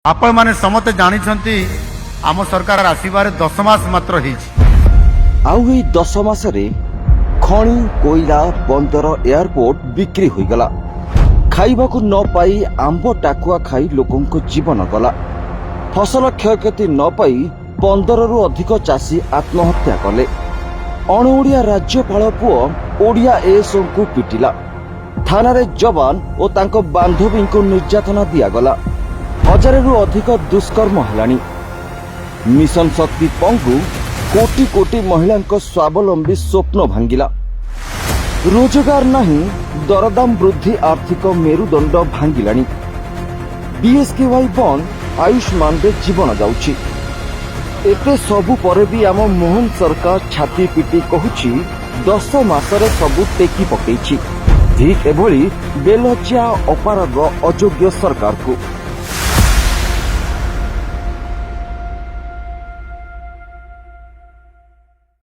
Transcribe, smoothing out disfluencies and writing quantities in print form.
आपण माने समते जानिछंती आम सरकार आसीबार 10 मास मात्र हिच आउ एई 10 मासरे खणी कोइला बंदर एयरपोर्ट बिक्री होईगला। खाइबाकू न पाई आंब टाकुआ खाई लोकंको जीवन गला। फसल क्षयक्षति न पाई 15 रु अधिक चाषी आत्महत्या कले। अणओडिया राज्यपाल पुओ ओडिया एएसओ को पिटिला। थाना रे जवान और तांको बांधवी को निर्यातना दियागला। 1000 रु अधिक दुष्कर्म हलानी। मिशन शक्ति पंगु कोटी कोटी महिला स्वावलंबी स्वप्न भांगिला। रोजगार नहीं, दरदाम वृद्धि आर्थिक मेरुदंड भांगिलानी। बीएसकेवाई बंद, आयुष्मान रे जीवन जाउछि। एते सबु परे भी आम मोहन सरकार छाती पिटी कहुछि 10 मासरे सबु टेकी पकेछि। ठीक एभली बेलज्या अपराध अयोग्य सरकार को